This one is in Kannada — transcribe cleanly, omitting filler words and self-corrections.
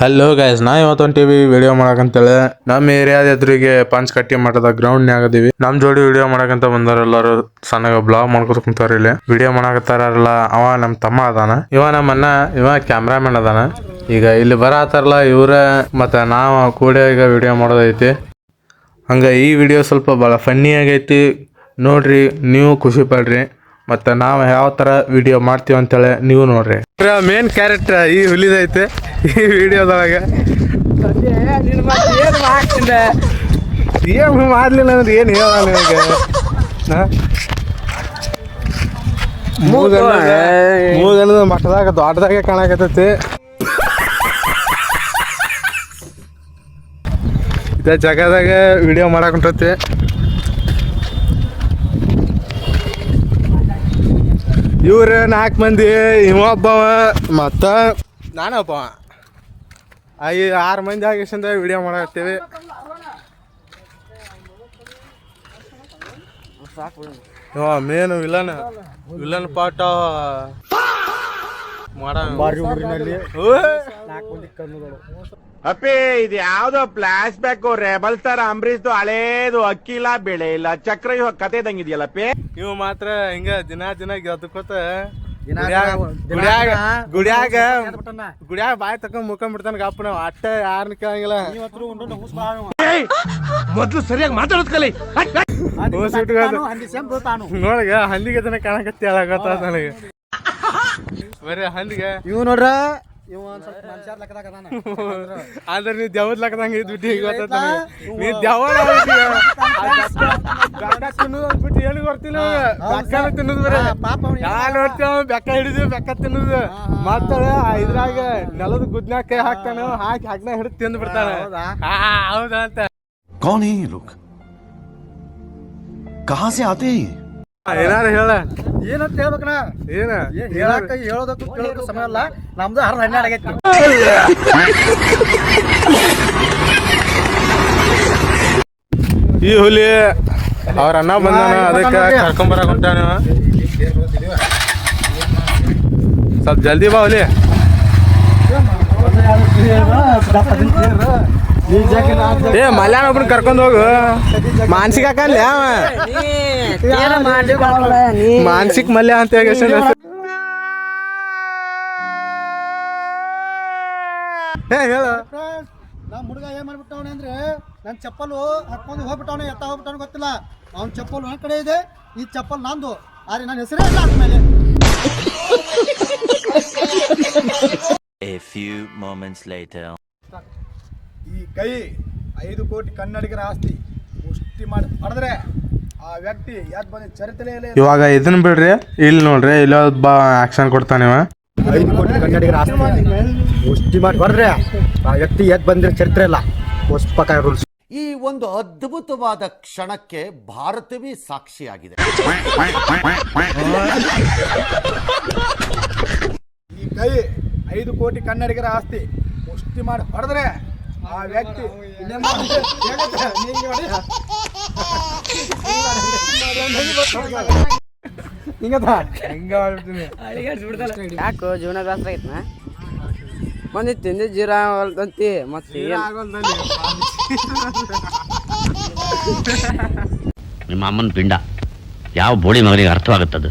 ಹಲೋ ಗೈಸ್, ನಾ ಇವತ್ತು ಹೊಂಟೀವಿ ವಿಡಿಯೋ ಮಾಡಕಂತೇಳಿ ನಮ್ಮ ಏರಿಯಾದ ಎದುರಿಗೆ ಪಂಚಕಟ್ಟಿ ಮಠದ ಗ್ರೌಂಡ್ ನ್ಯಾಗ ಅದೀವಿ. ನಮ್ ಜೋಡಿ ವಿಡಿಯೋ ಮಾಡಕಂತ ಬಂದಾರ ಎಲ್ಲಾರು. ಸಣ್ಣಗ ಬ್ಲಾಗ್ ಮಾಡ್ಕೊತ ಕುಂತಾರ. ಇಲ್ಲಿ ವಿಡಿಯೋ ಮಾಡಕತ್ತಾರಲ್ಲ, ಅವ ನಮ್ ತಮ್ಮ ಅದಾನ, ಇವ ನಮ್ಮ ಅಣ್ಣ, ಇವ ಕ್ಯಾಮ್ರಾಮನ್ ಅದಾನ. ಈಗ ಇಲ್ಲಿ ಬರತ್ತಾರಲ್ಲ ಇವ್ರ ಮತ್ತೆ ನಾವ್ ಕೂಡ ಈಗ ವಿಡಿಯೋ ಮಾಡೋದೈತಿ. ಹಂಗ ಈ ವಿಡಿಯೋ ಸ್ವಲ್ಪ ಬಹಳ ಫನ್ನಿ ಆಗೈತಿ, ನೋಡ್ರಿ, ನೀವು ಖುಷಿ ಪಡ್ರಿ. ಮತ್ತೆ ನಾವು ಯಾವ ತರ ವಿಡಿಯೋ ಮಾಡ್ತೀವಿ ಅಂತೇಳಿ ನೀವು ನೋಡ್ರಿ. ಮೇನ್ ಕ್ಯಾರೆಕ್ಟರ್ ಈ ಹುಲಿದೈತೆ ಈ ವಿಡಿಯೋದೊಳಗೆ. ಏನು ಮಾಡ್ಲಿಲ್ಲ ಅಂದ್ರೆ ಏನು ಹೇಳ ನಿಮಗೆ. ಮೂಗನ್ನದ ಮಠದಾಗ ದೊಡ್ಡದಾಗೆ ಕಾಣಕತ್ತೈತಿ. ಇದ ಜಾಗದಾಗ ವಿಡಿಯೋ ಮಾಡಾಕಂತೈತಿ. ಇವ್ರ 4 ಮಂದಿ, ಇವ ಒಬ್ಬವ ಮತ್ತ ನಾನೊಬ್ಬವ, 6 ಮಂದಿ ಆಗಿಸಿಂದ ವಿಡಿಯೋ ಮಾಡಾಕತ್ತೀವಿ. ಇವ ಮೇನ್ ವಿಲನ್ ಪಾಠ ಅಪ್ಪಿ, ಇದು ಯಾವ್ದೋ ಫ್ಲಾಶ್ ಬ್ಯಾಕ್ ರೆಬಲ್ ಸ್ಟಾರ್ ಅಂಬರೀಶ್ದು ಹಳೇದು. ಅಕ್ಕಿ ಇಲ್ಲ, ಬೆಳೆ ಇಲ್ಲ, ಚಕ್ರ ಇವಾಗ ಕತೆ ಇದಂಗಿದೆಯಲ್ಲಪ್ಪಿ. ಇವ್ ಮಾತ್ರ ಹಿಂಗ ದಿನ ಗೆದ್ಕೋತ ಗುಡಿಯಾಗ ಬಾಯ್ ತಕೊಂಡ್ ಮುಖಂಡ್ಬಿಡ್ತಾನ. ಗಪ್ಪ ನಾವ್ ಅಟ್ಟ ಯಾರನ್ನ ಕೇಳಂಗಿಲ್ಲ. ಮೊದ್ಲು ಸರಿಯಾಗಿ ಮಾತಾಡೋದ್ ಕಲಿ. ನೋಡಗ ಹಂದಿಗೆ ತನ ಕಾಣಕತ್ತಿ ಹೇಳಕತ್ತ ನನಗೆ. ಬರೀ ಹಂದಿಗೆ ಇವ್ ನೋಡ್ರ ಅಂದ್ರೆ ನೀ ದೇವದ್ ಲಕ್ಕದಂಗ ಇದ್ಬಿಟ್ಟು ಈಗ ಗೊತ್ತ. ನೀ ದೇವಡ್ ತಿನ್ನೋದ್ಬಿಟ್ಟು ಏನು ಗೊತ್ತಿಲ್ಲ. ಬೆಕ್ಕ ತಿನ್ನೋದು ಬರೀ ನೋಡ್ತೇವ. ಬೆಕ್ಕ ಹಿಡಿದು ಬೆಕ್ಕ ತಿನ್ನೋದು. ಮತ್ತ ಇದ್ರಾಗ ನೆಲದ ಗುದ್ನ್ಯಾಗ ಕೈ ಹಾಕ್ತಾನ, ಹಾಕಿ ಹಗ್ನ ಹಿಡಿದು ತಿಂದು ಬಿಡ್ತಾನ. ಹೌದಾ ಅಂತ. कौन है ये लोग? कहाँ से आते हैं? ಏನಾರ ಹೇಳ. ಏನಂತ ಹೇಳ್ಬೇಕಣ್ಣ? ಏನ ಹೇಳೋದಕ್ಕೂ ಕೇಳೋದಕ್ಕೂ ಸಮಯ ಅಲ್ಲ. ನಮ್ದು 12 ಆಗೈತಿ. ಈ ಹುಲಿ ಅವ್ರ ಅಣ್ಣ ಬಂದಾನ, ಅದಕ್ಕೆ ಕರ್ಕೊಂಬರಕ್ ಹೊಂಟಾನ. ಸ್ವಲ್ಪ ಜಲ್ದಿ ಬಾ ಹುಲಿ. ಏ ಮಲ್ಯಾಣ ಒಬ್ಬನ ಕರ್ಕೊಂಡ್ ಹೋಗು. ಮಾನಸಿಕ ಹಾಕಲ್ಲ ಮಾನಸಿಕ ಮಲ್ಯ ಅಂತ ಹೇಳಿ. ಹೇಳು. ನಮ್ಮ ಹುಡುಗ ಏನ್ ಮಾಡ್ಬಿಟ್ಟವನೆ ಅಂದ್ರೆ ನನ್ ಚಪ್ಪಲು ಹಾಕೊಂಡು ಹೋಗ್ಬಿಟ್ಟವನೆ. ಎತ್ತ ಹೋಗ್ಬಿಟ್ಟವನು ಗೊತ್ತಿಲ್ಲ. ಅವ್ನ ಚಪ್ಪಲ್ ನನ್ನ ಕಡೆ ಇದೆ, ಈ ಚಪ್ಪಲ್ ನಂದು. ಆದ್ರೆ ನನ್ನ ಹೆಸರೇ ಇಲ್ಲ ಆದ್ಮೇಲೆ. A few moments later. ಈ ಕೈ 5 ಕೋಟಿ ಕನ್ನಡಿಗರ ಆಸ್ತಿ. ಮುಷ್ಟಿ ಮಾಡಿ ಹೊಡೆದ್ರೆ ಆ ವ್ಯಕ್ತಿ ಯಾಕೆ ಬಂದ ಚರಿತ್ರೆ. ಇವಾಗ ಇದನ್ನ ಬಿಡ್ರಿ, ಇಲ್ಲಿ ನೋಡ್ರಿ, ಇಲ್ಲಿ ಒಬ್ಬ ಆಕ್ಷನ್ ಕೊಡ್ತಾನಿವ. 5 ಕೋಟಿ ಕನ್ನಡಿಗರ ಆಸ್ತಿ ಮುಷ್ಟಿ ಮಾಡಿ ಹೊಡೆದ್ರೆ ಆ ವ್ಯಕ್ತಿ ಯಾಕೆ ಬಂದಿರೋ ಚರಿತ್ರೆ ಇಲ್ಲ. ಪುಷ್ಪಕ ರೂಲ್ಸ್. ಈ ಒಂದು ಅದ್ಭುತವಾದ ಕ್ಷಣಕ್ಕೆ ಭಾರತವೇ ಸಾಕ್ಷಿಯಾಗಿದೆ. ಈ ಕೈ 5 ಕೋಟಿ ಕನ್ನಡಿಗರ ಆಸ್ತಿ ಮುಷ್ಟಿ ಮಾಡಿ ಹೊಡೆದ್ರೆ ಆ ವ್ಯಕ್ತಿ ಯಾಕೋ ಜೀವನ ಬೇಸರ ಐತ್ನ ಮಂದಿ ತಿಂದಿ ಜೀರ ಆಗಲ್ದಂತಿ. ಮತ್ತೆ ನಿಮ್ಮ ಅಮ್ಮನ ಪಿಂಡ ಯಾವ ಬೋಳಿ ಮಗನಿಗೆ ಅರ್ಥವಾಗುತ್ತದು.